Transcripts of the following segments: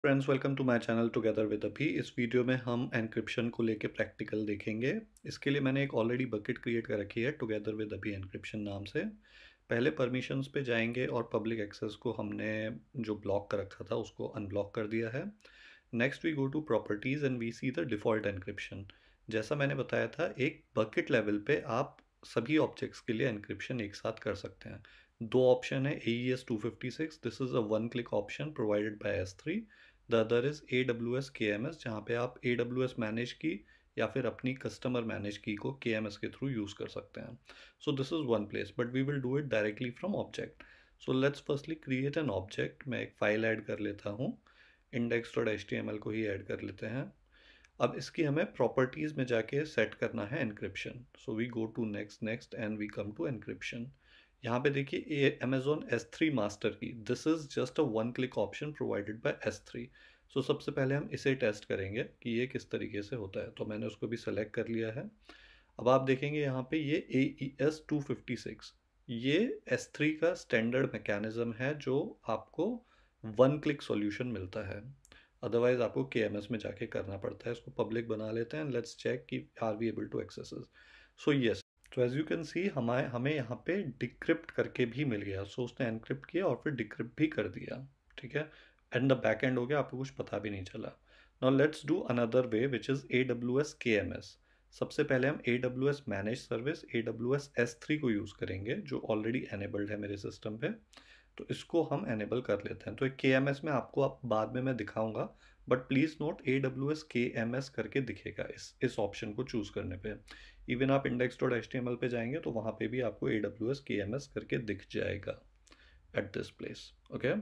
Friends, welcome to my channel together with Abhi. इस video में हम एन्क्रिप्शन को लेके प्रैक्टिकल देखेंगे। इसके लिए मैंने एक ऑलरेडी बकेट क्रिएट कर रखी है टुगेदर विद अभी एन्क्रिप्शन नाम से। पहले परमिशंस पे जाएंगे और पब्लिक एक्सेस को हमने जो ब्लॉक कर रखा था उसको अनब्लॉक कर दिया है। Next we go to properties and we see the default encryption. जैसा मैंने बताया था, एक बकेट लेवल पे आप सभी ऑब्जेक्ट्स के लिए एन्क्रिप्शन एक साथ कर सकते हैं। दो ऑप्शन है, AES 256, this is a one click option provided by S3। The other is AWS KMS, जहाँ पे आप AWS मैनेज की या फिर अपनी कस्टमर मैनेज की को KMS के थ्रू यूज़ कर सकते हैं। So this is one place, but we will do it directly from object. So let's firstly create an object. मैं एक फ़ाइल ऐड कर लेता हूँ, index.html को ही ऐड कर लेते हैं। अब इसकी हमें प्रॉपर्टीज़ में जाके सेट करना है encryption. So we go to next next and we come to encryption. यहाँ पे देखिए, ये Amazon S3 master key, this is just a one click option provided by S3। So सबसे पहले हम इसे टेस्ट करेंगे कि ये किस तरीके से होता है। तो मैंने उसको भी सेलेक्ट कर लिया है। अब आप देखेंगे यहाँ पे ये AES 256, ये S3 का स्टैंडर्ड मैकेनिज्म है जो आपको वन क्लिक सॉल्यूशन मिलता है। अदरवाइज आपको KMS में जाके करना पड़ता है। इसको पब्लिक बना लेते हैं। लेट्स चेक कि are we able to access. So yes, तो एज यू कैन सी हमें यहाँ पे डिक्रिप्ट करके भी मिल गया। सो उसने एनक्रिप्ट किया और फिर डिक्रिप्ट भी कर दिया। ठीक है, एंड द बैक एंड हो गया, आपको कुछ पता भी नहीं चला। Now let's do another way which is AWS KMS। सबसे पहले हम AWS manage service AWS S3 को यूज़ करेंगे, जो ऑलरेडी एनेबल्ड है मेरे सिस्टम पे। तो इसको हम एनेबल कर लेते हैं। तो KMS में आपको आप बाद में मैं दिखाऊंगा, but please note AWS KMS करके दिखेगा इस ऑप्शन को चूज़ करने पे। इवन आप index.html पे जाएंगे तो वहाँ पे भी आपको AWS KMS करके दिख जाएगा एट दिस प्लेस। ओके,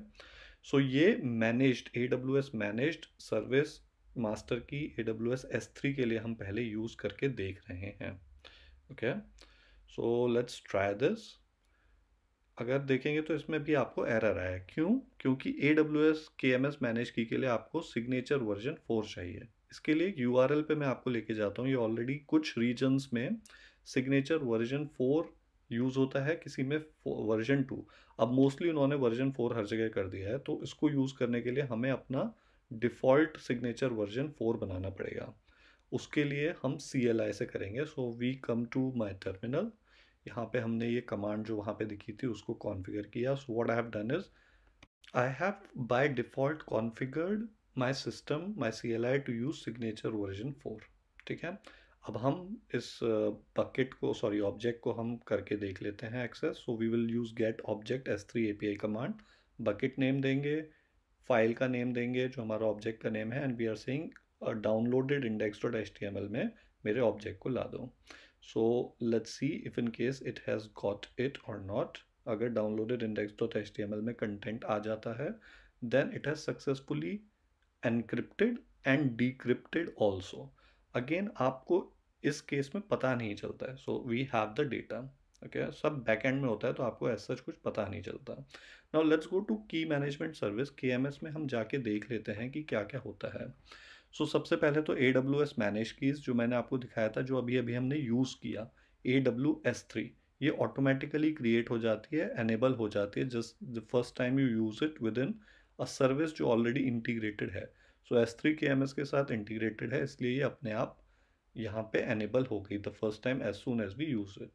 सो ये managed AWS managed service master की AWS S3 के लिए हम पहले यूज़ करके देख रहे हैं। Okay, so let's try this. अगर देखेंगे तो इसमें भी आपको एरर आया। क्यों? क्योंकि AWS KMS मैनेज की के लिए आपको सिग्नेचर वर्जन 4 चाहिए। इसके लिए एक URL पे मैं आपको लेके जाता हूँ। ये ऑलरेडी कुछ रीजन्स में सिग्नेचर वर्जन 4 यूज़ होता है, किसी में वर्जन 2। अब मोस्टली उन्होंने वर्जन 4 हर जगह कर दिया है, तो इसको यूज़ करने के लिए हमें अपना डिफ़ॉल्ट सिग्नेचर वर्जन 4 बनाना पड़ेगा। उसके लिए हम CLI से करेंगे। So we come to my terminal. यहाँ पे हमने ये कमांड जो वहाँ पे दिखी थी उसको कॉन्फ़िगर किया। So what I have done is I have by default configured my system my CLI to use signature version 4। ठीक है, अब हम इस बकेट को, सॉरी ऑब्जेक्ट को हम करके देख लेते हैं access. So we will use get object S3 API command. Bucket name देंगे, फाइल का नेम देंगे जो हमारा ऑब्जेक्ट का नेम है, and we are saying downloaded index.html में मेरे ऑब्जेक्ट को ला दो। So let's see if in case it has got it और नॉट। अगर डाउनलोडेड index.html में कंटेंट आ जाता है, then it has successfully encrypted and decrypted also. Again आपको इस केस में पता नहीं चलता है। So we have the data. Okay, सब बैकएंड में होता है तो आपको ऐसा कुछ पता नहीं चलता। नाउ लेट्स गो टू की मैनेजमेंट सर्विस KMS में हम जाके देख लेते हैं कि क्या क्या होता है। सो सबसे पहले तो AWS मैनेज कीज जो मैंने आपको दिखाया था, जो अभी अभी हमने यूज़ किया, AWS3, ये ऑटोमेटिकली क्रिएट हो जाती है, एनेबल हो जाती है just the first time you use it with in a service जो ऑलरेडी इंटीग्रेटेड है। सो S3 KMS के साथ इंटीग्रेटेड है, इसलिए ये अपने आप यहाँ पे एनेबल हो गई the first time as soon as we use it.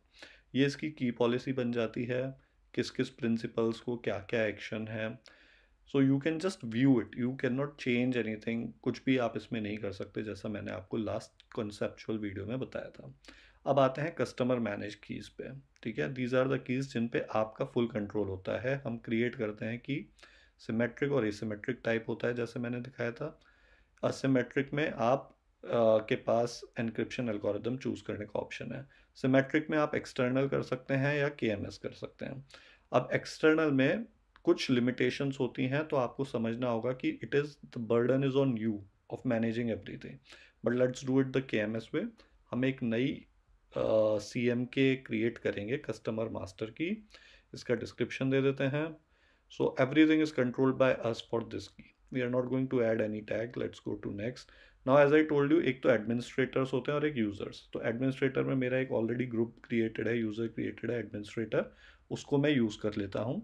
ये इसकी की पॉलिसी बन जाती है, किस किस प्रिंसिपल्स को क्या क्या एक्शन है। So you can just view it, you can not change anything. कुछ भी आप इसमें नहीं कर सकते, जैसा मैंने आपको लास्ट कॉन्सेप्चुअल वीडियो में बताया था। अब आते हैं कस्टमर मैनेज कीज़ पे। ठीक है, दीज आर द कीज़ जिन पे आपका फुल कंट्रोल होता है। हम क्रिएट करते हैं कि सिमेट्रिक और एसिमेट्रिक टाइप होता है, जैसे मैंने दिखाया था। असिमेट्रिक में आप के पास एन्क्रिप्शन एल्गोरिदम चूज़ करने का ऑप्शन है। सिमेट्रिक में आप एक्सटर्नल कर सकते हैं या KMS कर सकते हैं। अब एक्सटर्नल में कुछ लिमिटेशंस होती हैं, तो आपको समझना होगा कि it is the burden is on you of managing everything, but let's do it the KMS वे। हम एक नई CMK क्रिएट करेंगे, कस्टमर मास्टर की। इसका डिस्क्रिप्शन दे देते हैं। So everything is controlled by us for this की। We are not going to add any tag. Let's go to next. Now as I told you, एक तो एडमिनिस्ट्रेटर्स होते हैं और एक यूज़र्स। तो एडमिनिस्ट्रेटर में मेरा एक ऑलरेडी ग्रुप क्रिएटेड है, यूज़र क्रिएटेड है एडमिनिस्ट्रेटर, उसको मैं यूज़ कर लेता हूँ।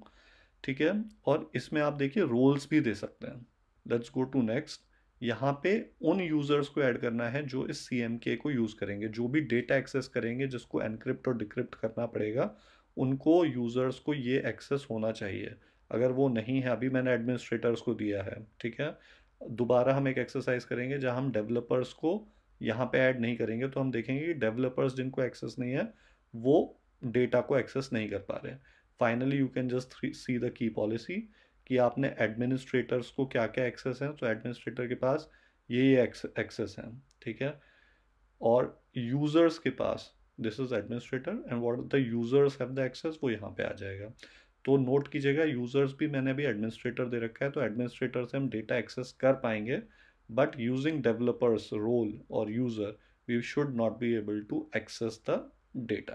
ठीक है, और इसमें आप देखिए रोल्स भी दे सकते हैं। Let's go to next. यहाँ पे उन यूज़र्स को ऐड करना है जो इस सी एम के को यूज़ करेंगे, जो भी डेटा एक्सेस करेंगे, जिसको एनक्रिप्ट और डिक्रिप्ट करना पड़ेगा, उनको यूज़र्स को ये एक्सेस होना चाहिए। अगर वो नहीं है, अभी मैंने एडमिनिस्ट्रेटर्स को दिया है, ठीक है, दोबारा हम एक एक्सरसाइज करेंगे जहाँ हम डेवलपर्स को यहाँ पे ऐड नहीं करेंगे, तो हम देखेंगे कि डेवलपर्स जिनको एक्सेस नहीं है वो डेटा को एक्सेस नहीं कर पा रहे हैं। Finally you can just see the key policy कि आपने एडमिनिस्ट्रेटर्स को क्या क्या एक्सेस हैं। तो एडमिनिस्ट्रेटर के पास ये एक्सेस हैं, ठीक है, और यूज़र्स के पास this is administrator and what the users have the access, वो यहाँ पे आ जाएगा। तो नोट कीजिएगा, यूज़र्स भी मैंने अभी एडमिनिस्ट्रेटर दे रखा है, तो एडमिनिस्ट्रेटर से हम डेटा एक्सेस कर पाएंगे, बट यूजिंग डेवलपर्स रोल और user we should not be able to access the data.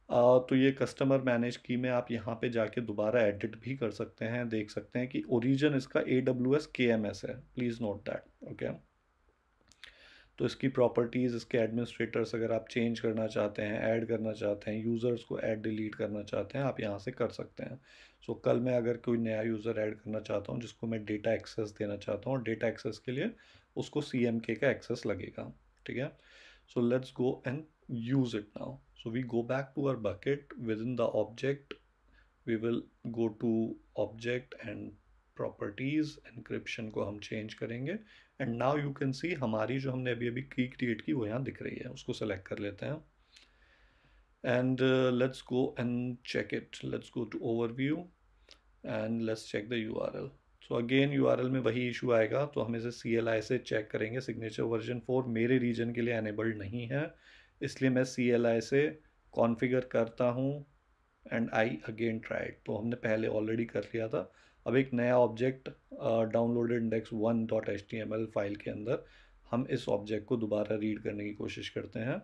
तो ये कस्टमर मैनेज की में आप यहाँ पे जाके दोबारा एडिट भी कर सकते हैं, देख सकते हैं कि ओरिजिन इसका AWS KMS है, प्लीज़ नोट दैट, ओके। तो इसकी प्रॉपर्टीज़, इसके एडमिनिस्ट्रेटर्स अगर आप चेंज करना चाहते हैं, ऐड करना चाहते हैं, यूज़र्स को ऐड डिलीट करना चाहते हैं, आप यहाँ से कर सकते हैं। सो कल मैं अगर कोई नया यूज़र ऐड करना चाहता हूँ जिसको मैं डेटा एक्सेस देना चाहता हूँ, डेटा एक्सेस के लिए उसको CMK का एक्सेस लगेगा, ठीक है। So let's go and use it now. So we go back to our bucket within the object. We will go to object and properties, encryption को हम change करेंगे, and now you can see हमारी जो हमने अभी अभी की create की वो यहाँ दिख रही है, उसको सेलेक्ट कर लेते हैं and let's go and check it. Let's go to overview and let's check the URL. So again URL में वही इशू आएगा, तो हम इसे CLI से चेक करेंगे। सिग्नेचर वर्जन 4 मेरे रीजन के लिए एनेबल्ड नहीं है, इसलिए मैं CLI से कॉन्फ़िगर करता हूँ एंड आई अगेन ट्राइड। तो हमने पहले ऑलरेडी कर लिया था। अब एक नया ऑब्जेक्ट डाउनलोडेड index1.html फाइल के अंदर हम इस ऑब्जेक्ट को दोबारा रीड करने की कोशिश करते हैं।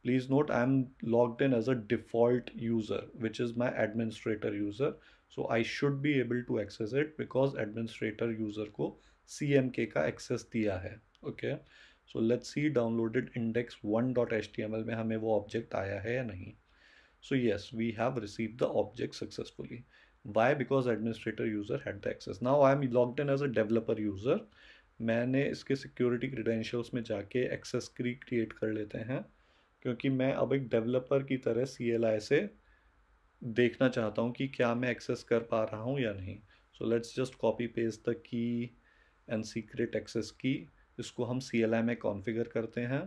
Please note, I am logged in as a default user which is my administrator user, so I should be able to access it because administrator user को CMK का access दिया है, okay। So let's see downloaded index1.html में हमें वो object आया है या नहीं। So yes, we have received the object successfully. Why? Because administrator user had the access. Now I am logged in as a developer user. मैंने इसके security credentials में जाके access key create कर लेते हैं, क्योंकि मैं अब एक developer की तरह CLI से देखना चाहता हूँ कि क्या मैं एक्सेस कर पा रहा हूँ या नहीं। So let's just copy paste the key and secret access key, इसको हम CLI में कॉन्फ़िगर करते हैं।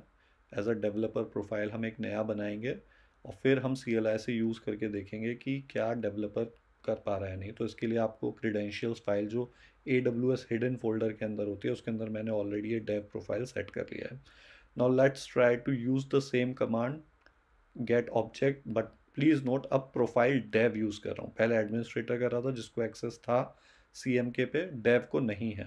एज अ डेवलपर प्रोफाइल हम एक नया बनाएंगे और फिर हम CLI से यूज़ करके देखेंगे कि क्या डेवलपर कर पा रहा है नहीं। तो इसके लिए आपको क्रीडेंशियल्स फाइल जो AWS हिडन फोल्डर के अंदर होती है, उसके अंदर मैंने ऑलरेडी ये डेव प्रोफाइल सेट कर लिया है। Now let's try to use the same command get object, but please note अब प्रोफाइल डेव यूज़ कर रहा हूँ। पहले एडमिनिस्ट्रेटर कर रहा था जिसको एक्सेस था CMK पे, डेव को नहीं है।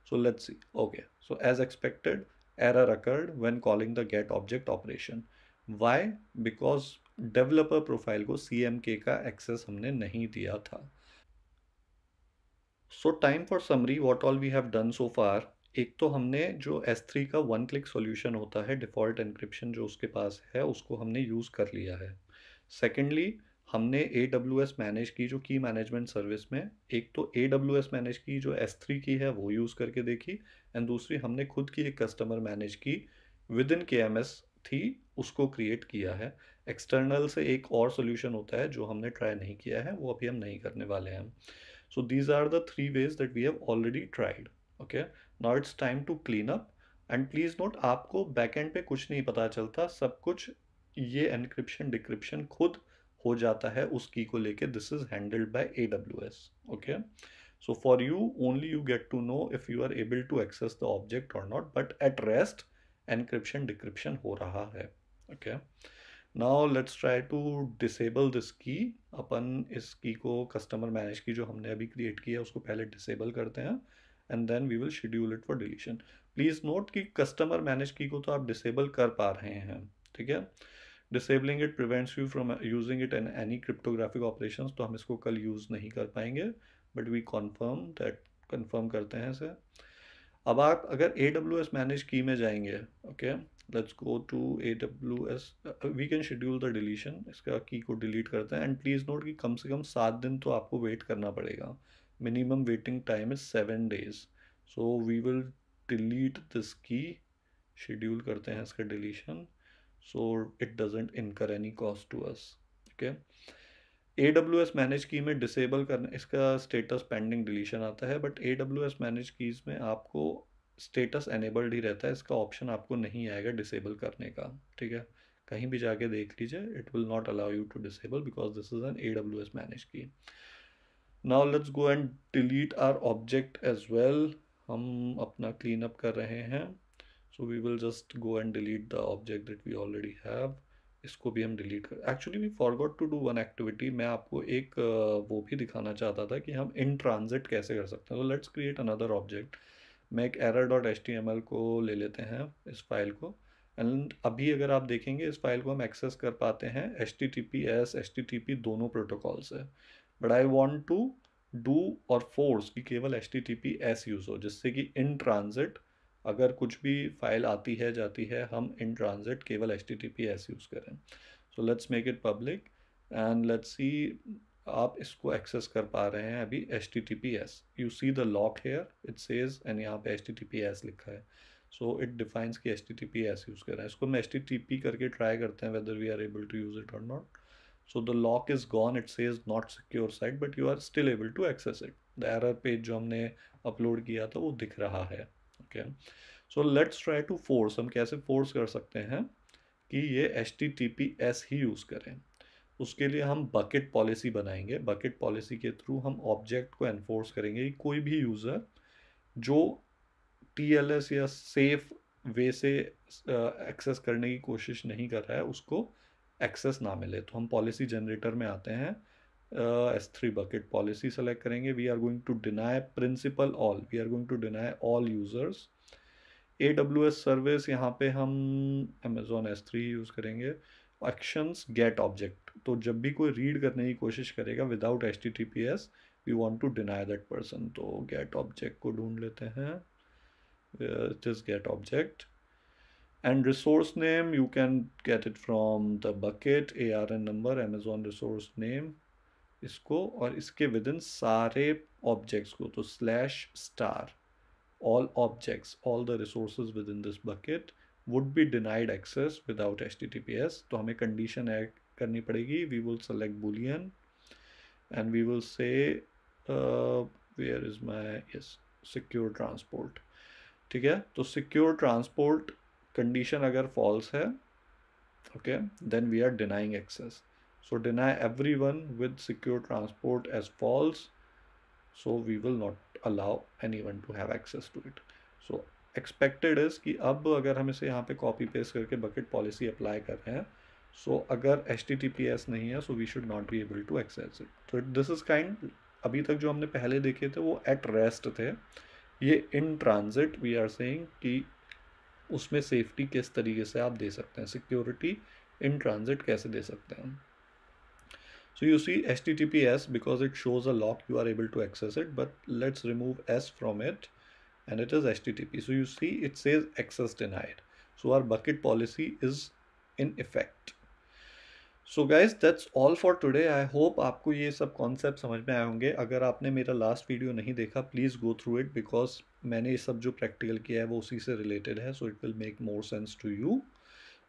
So let's see, okay. So as expected error occurred when calling the get object operation. Why? Because developer profile को CMK का एक्सेस हमने नहीं दिया था। So time for summary what all we have done so far. एक तो हमने जो S3 का वन क्लिक सॉल्यूशन होता है, डिफ़ॉल्ट एन्क्रिप्शन जो उसके पास है, उसको हमने यूज़ कर लिया है। सेकेंडली, हमने AWS मैनेज की जो की मैनेजमेंट सर्विस में, एक तो AWS मैनेज की जो S3 की है वो यूज़ करके देखी, एंड दूसरी हमने खुद की एक कस्टमर मैनेज की विद इन KMS थी, उसको क्रिएट किया है। एक्सटर्नल से एक और सोल्यूशन होता है जो हमने ट्राई नहीं किया है, वो अभी हम नहीं करने वाले हैं। So these are the three ways that we have already tried. Okay, now it's time to clean up. And please note, आपको backend पे कुछ नहीं पता चलता, सब कुछ ये encryption decryption खुद हो जाता है उस की को लेके। This is handled by AWS. Okay, so for you only you get to know if you are able to access the object or not, but at rest encryption decryption हो रहा है। Okay, now let's try to disable this key. अपन इस की को customer manage की जो हमने अभी क्रिएट की है उसको पहले डिसेबल करते हैं and then we will schedule it for deletion. Please note कि कस्टमर मैनेज की को तो आप डिसेबल कर पा रहे हैं, ठीक है। Disabling it prevents you from using it in any cryptographic operations, तो हम इसको कल यूज़ नहीं कर पाएंगे, but we confirm that, confirm करते हैं इसे। अब आप अगर AWS मैनेज की में जाएंगे, okay, let's go to AWS, we can schedule the deletion, इसका की को डिलीट करते हैं एंड प्लीज़ नोट कि कम से कम 7 दिन तो आपको वेट करना पड़ेगा, minimum waiting time is 7 days, so we will delete this key, schedule करते हैं इसका deletion, so it doesn't incur any cost to us, okay. AWS manage key में डिसेबल करना, इसका स्टेटस पेंडिंग डिलीशन आता है, बट AWS मैनेज कीज़ में आपको स्टेटस एनेबल्ड ही रहता है, इसका ऑप्शन आपको नहीं आएगा डिसेबल करने का, ठीक है। कहीं भी जाके देख लीजिए, it will not allow you to disable because this is an AWS manage key. Now let's go and delete our object as well, हम अपना क्लीन अप कर रहे हैं, so we will just go and delete the object that we already have, इसको भी हम delete कर, actually we forgot to do one activity, मैं आपको एक वो भी दिखाना चाहता था कि हम इन ट्रांजिट कैसे कर सकते हैं, तो लेट्स क्रिएट अनदर ऑब्जेक्ट। मैं एक error.html को ले लेते हैं इस फाइल को, एंड अभी अगर आप देखेंगे इस फाइल को हम एक्सेस कर पाते हैं HTTPS HTTP दोनों प्रोटोकॉल से, but I want to do और फोर्स कि केवल HTTPS यूज़ हो, जिससे कि इन ट्रांजिट अगर कुछ भी फाइल आती है जाती है हम इन ट्रांजिट केवल HTTPS यूज़ करें। So let's make it public and let's see, आप इसको एक्सेस कर पा रहे हैं अभी HTTPS, you see the lock here it says, and यहाँ पे HTTPS लिखा है, सो इट डिफाइंस कि HTTPS यूज़ कर रहे हैं, इसको हम HTTP करके ट्राई करते हैं whether we are able to use it और not. So the lock is gone, it says not secure site, but you are still able to access it. The error page जो हमने upload किया था वो दिख रहा है, okay. So let's try to force, हम कैसे force कर सकते हैं कि ये HTTPS ही यूज़ करें। उसके लिए हम बकेट पॉलिसी बनाएंगे, बकेट पॉलिसी के थ्रू हम ऑब्जेक्ट को एनफोर्स करेंगे कि कोई भी यूज़र जो TLS या सेफ वे से एक्सेस करने की कोशिश नहीं कर रहा है उसको एक्सेस ना मिले। तो हम पॉलिसी जनरेटर में आते हैं, S3 बकेट पॉलिसी सेलेक्ट करेंगे, we are going to deny principal all, we are going to deny all users. AWS service यहाँ पे हम Amazon S3 यूज़ करेंगे। एक्शंस गेट ऑब्जेक्ट, तो जब भी कोई रीड करने की कोशिश करेगा without HTTPS we want to deny that person, तो गेट ऑब्जेक्ट को ढूंढ लेते हैं, it is get object, and resource name you can get it from the bucket ARN number Amazon resource name इसको, और इसके विदिन सारे ऑब्जेक्ट्स को, तो /* all objects, all the resources within this bucket would be denied access without HTTPS। तो हमें condition add करनी पड़ेगी, we will select boolean and we will say where is my, yes, secure transport, ठीक है। तो secure transport condition अगर false है, okay, then we are denying access, so deny everyone with secure transport as false, so we will not allow anyone to have access to it. So expected is कि अब अगर हम इसे यहाँ पे copy paste करके bucket policy apply कर रहे हैं, सो अगर HTTPS नहीं है so we should not be able to access it. तो दिस इज काइंड, अभी तक जो हमने पहले देखे थे वो एट रेस्ट थे, ये in transit we are saying कि उसमें सेफ्टी किस तरीके से आप दे सकते हैं, सिक्योरिटी इन ट्रांजिट कैसे दे सकते हैं। So you see HTTPS because it shows a lock you are able to access it, but let's remove S from it and it is HTTP. So you see it says access denied, so our bucket policy is in effect. So guys that's all for today, I hope आपको ये सब concept समझ में आए होंगे। अगर आपने मेरा लास्ट वीडियो नहीं देखा please go through it, because मैंने ये सब जो प्रैक्टिकल किया है वो उसी से रिलेटेड है, so it will make more sense to you,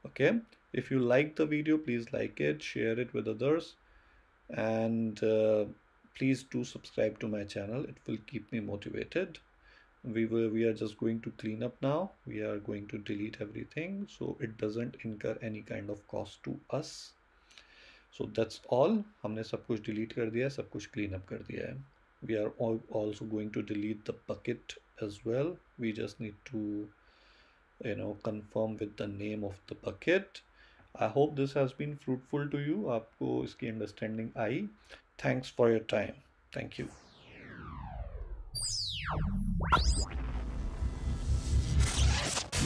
okay. If you like the video please like it, share it with others, and please do subscribe to my channel, it will keep me motivated. We are just going to clean up now, we are going to delete everything so it doesn't incur any kind of cost to us. So that's all, हमने सब कुछ delete कर दिया है, सब कुछ clean up कर दिया है। We are also going to delete the bucket as well, we just need to confirm with the name of the bucket. I hope this has been fruitful to you, आपको इसकी understanding I. Thanks for your time, thank you।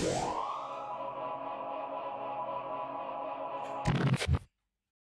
Yeah.